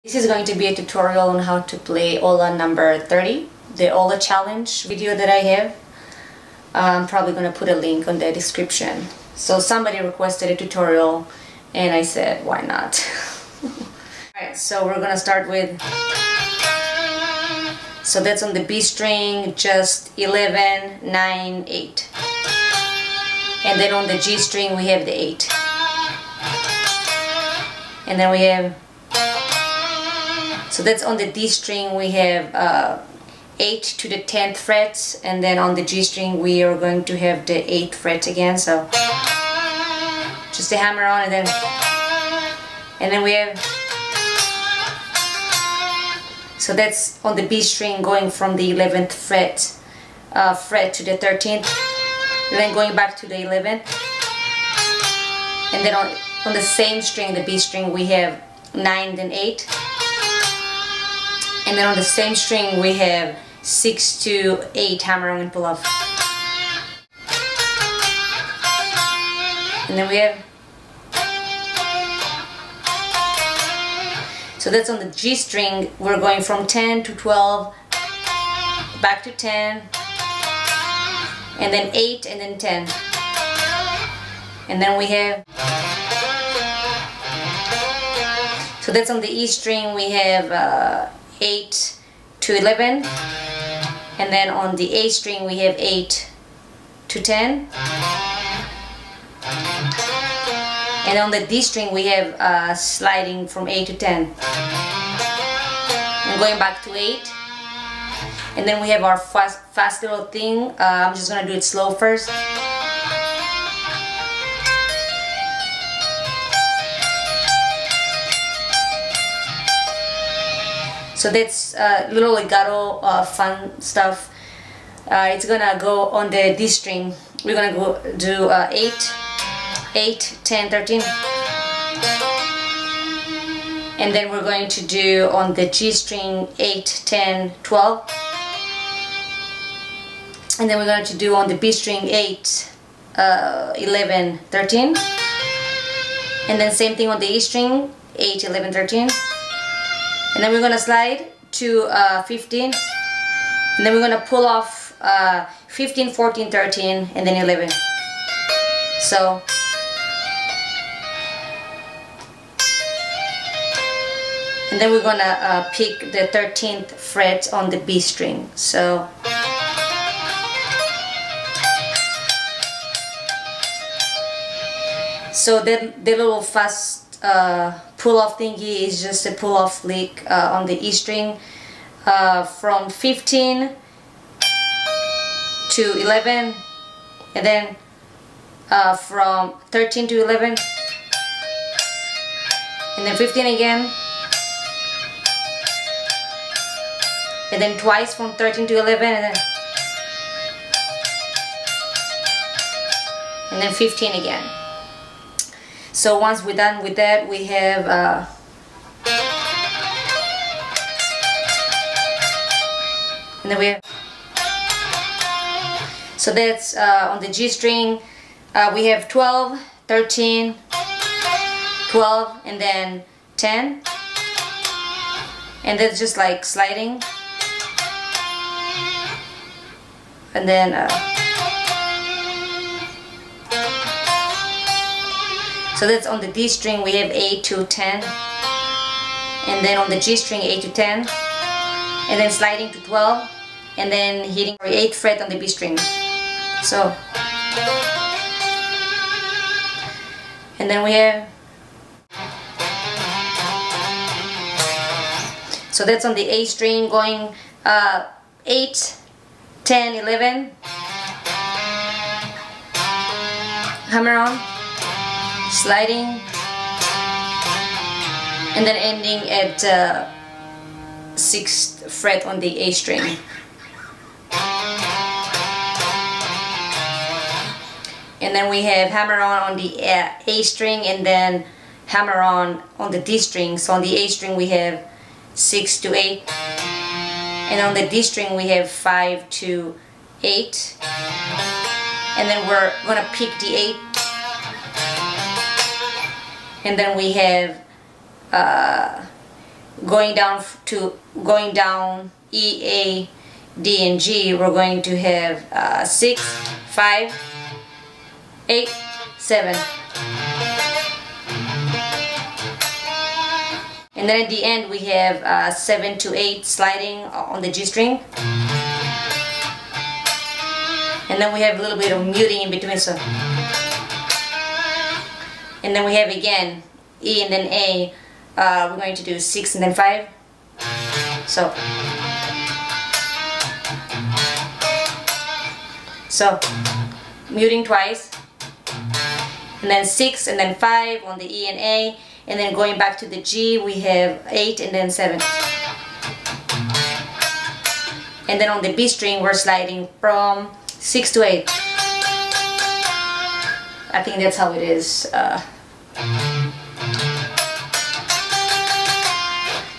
This is going to be a tutorial on how to play Ola number 30, the Ola challenge video that I have. I'm probably going to put a link on the description. So somebody requested a tutorial and I said, why not? Alright, so we're going to start with, so that's on the B string, just 11, 9, 8. And then on the G string we have the 8. And then we have, so that's on the D string we have 8 to the 10th fret, and then on the G string we are going to have the 8th fret again, so just a hammer on, and then we have, so that's on the B string going from the 11th fret to the 13th, and then going back to the 11th, and then on the same string, the B string, we have 9 then 8, and then on the same string we have 6 to 8 hammer on and pull off, and then we have, so that's on the G string, we're going from 10 to 12, back to 10, and then 8, and then 10, and then we have, so that's on the E string, we have 8 to 11, and then on the A string we have 8 to 10, and on the D string we have sliding from 8 to 10, and going back to 8, and then we have our fast little thing. I'm just gonna do it slow first. So that's little legato fun stuff. It's gonna go on the D string. We're gonna go do 8, 10, 13. And then we're going to do on the G string 8, 10, 12. And then we're going to do on the B string 8, 11, 13. And then same thing on the E string, 8, 11, 13. And then we're going to slide to 15, and then we're going to pull off 15, 14, 13, and then 11. So, and then we're going to pick the 13th fret on the B string. So, the little fast pull-off thingy is just a pull-off lick on the E string from 15 to 11, and then from 13 to 11, and then 15 again, and then twice from 13 to 11, and then 15 again. So once we're done with that, we have and then we have, so that's on the G string we have 12, 13, 12, and then 10, and that's just like sliding, and then so that's on the D string we have 8 to 10, and then on the G string 8 to 10, and then sliding to 12, and then hitting the 8th fret on the B string. So, and then we have, so that's on the A string going 8, 10, 11, hammer on, sliding, and then ending at 6th fret on the A string. And then we have hammer on the A string, and then hammer on the D string. So on the A string we have 6 to 8, and on the D string we have 5 to 8, and then we're gonna pick the 8, and then we have going down E, A, D, and G, we're going to have 6, 5, 8, 7. And then at the end we have 7 to 8 sliding on the G string. And then we have a little bit of muting in between. So, and then we have again E and then A. We're going to do 6 and then 5. So muting twice, and then 6 and then 5 on the E and A, and then going back to the G we have 8 and then 7. And then on the B string we're sliding from 6 to 8. I think that's how it is.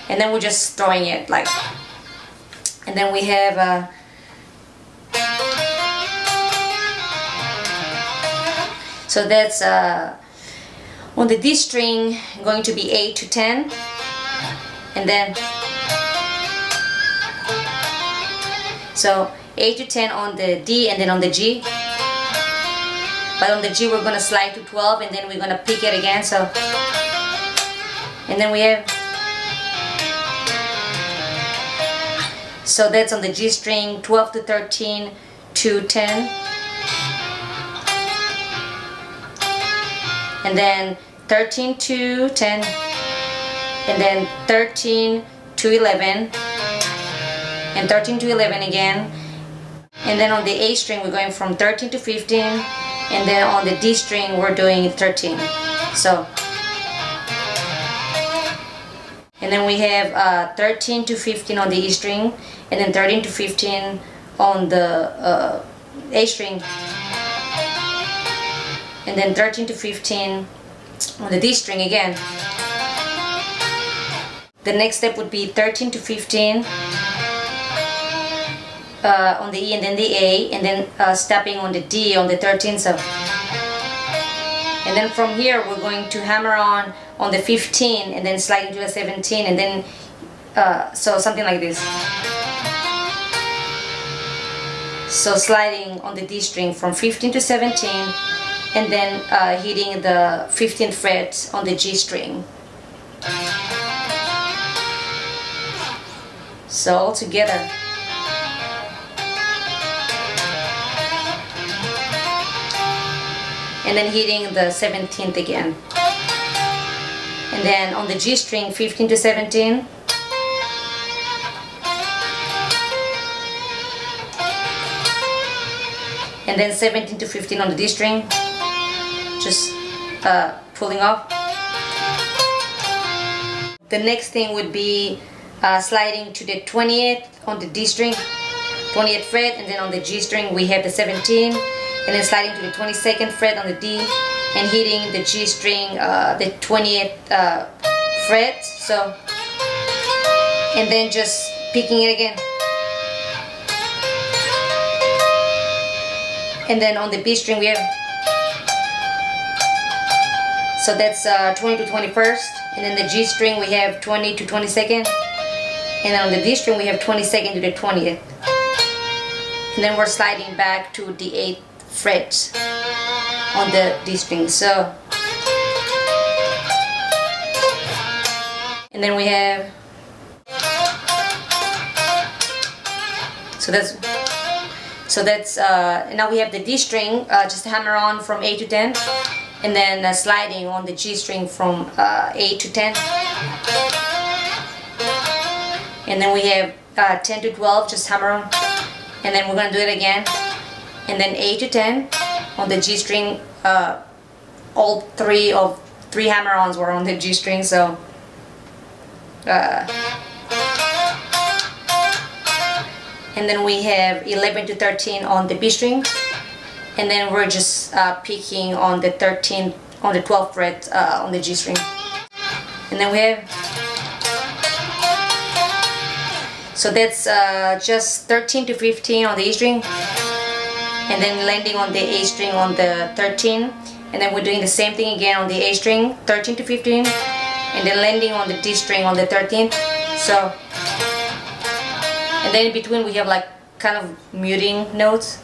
And then we're just throwing it like, and then we have so that's on the D string going to be 8 to 10, and then so 8 to 10 on the D and then on the G. But on the G we're gonna slide to 12 and then we're gonna pick it again. So, and then we have, so that's on the G string 12 to 13 to 10, and then 13 to 10, and then 13 to 11, and 13 to 11 again. And then on the A string we're going from 13 to 15, and then on the D string we're doing 13. So, and then we have 13 to 15 on the E string, and then 13 to 15 on the A string, and then 13 to 15 on the D string again. The next step would be 13 to 15 on the E and then the A, and then stepping on the D on the 13th. So, and then from here we're going to hammer on the 15 and then slide into the 17, and then so something like this. So sliding on the D string from 15 to 17, and then hitting the 15th fret on the G string. So all together. And then hitting the 17th again. And then on the G string 15 to 17. And then 17 to 15 on the D string. Just pulling off. The next thing would be sliding to the 20th on the D string, 20th fret, and then on the G string we have the 17, and then sliding to the 22nd fret on the D, and hitting the G string, the 20th fret. So, and then just picking it again. And then on the B string we have, so that's 20 to 21st, and then the G string we have 20 to 22nd, and then on the D string we have 22nd to the 20th, and then we're sliding back to the 8th fret on the D string. So, and then we have, so that's now we have the D string, just hammer on from 8 to 10, and then sliding on the G string from 8 to 10, and then we have 10 to 12, just hammer on, and then we're gonna do it again, and then 8 to 10 on the G string. All three hammer-ons were on the G string. So and then we have 11 to 13 on the B string, and then we're just picking on the 13th, on the 12th fret on the G string, and then we have, so that's just 13 to 15 on the E string, and then landing on the A string on the 13, and then we're doing the same thing again on the A string, 13 to 15, and then landing on the D string on the 13th. So, and then in between we have like kind of muted notes.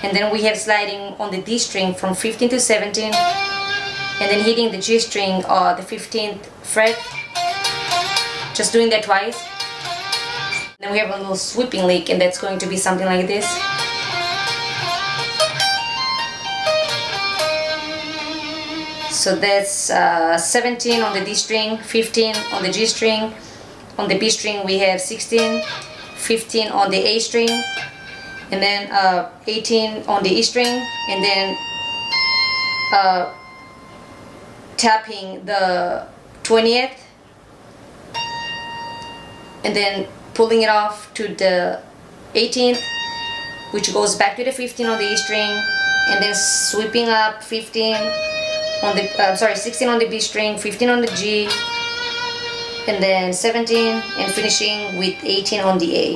And then we have sliding on the D string from 15 to 17, and then hitting the G string or the 15th fret, just doing that twice. Then we have a little sweeping lick, and that's going to be something like this. So that's 17 on the D string, 15 on the G string. On the B string we have 16, 15 on the A string, and then 18 on the E string, and then tapping the 20th, and then pulling it off to the 18th, which goes back to the 15 on the E string, and then sweeping up 15 on the 16 on the B string, 15 on the G, and then 17, and finishing with 18 on the A.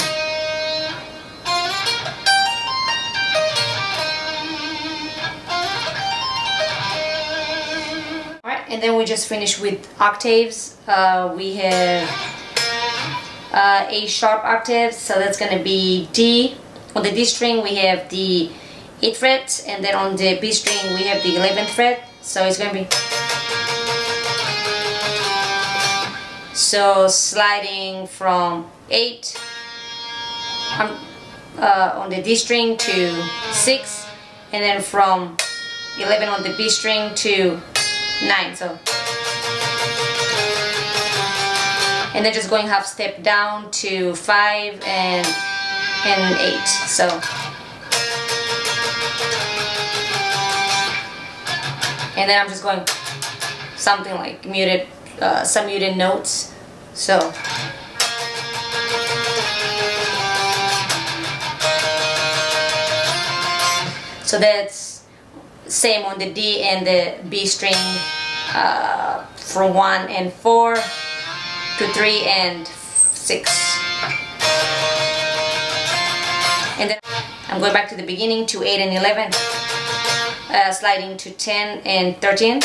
Alright, and then we just finish with octaves. We have A sharp octave, so that's gonna be D. On the D string we have the 8th fret, and then on the B string we have the 11th fret, so it's gonna be, so sliding from 8 on the D string to 6, and then from 11 on the B string to 9, so, and then just going half step down to 5 and 8, so, and then I'm just going something like muted, some muted notes, so, that's same on the D and the B string, from 1 and 4 to 3 and 6, and then I'm going back to the beginning to 8 and 11, sliding to 10 and 13,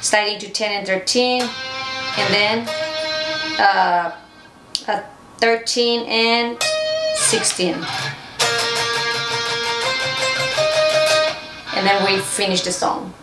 sliding to 10 and 13, and then 13 and 16, and then we finish the song.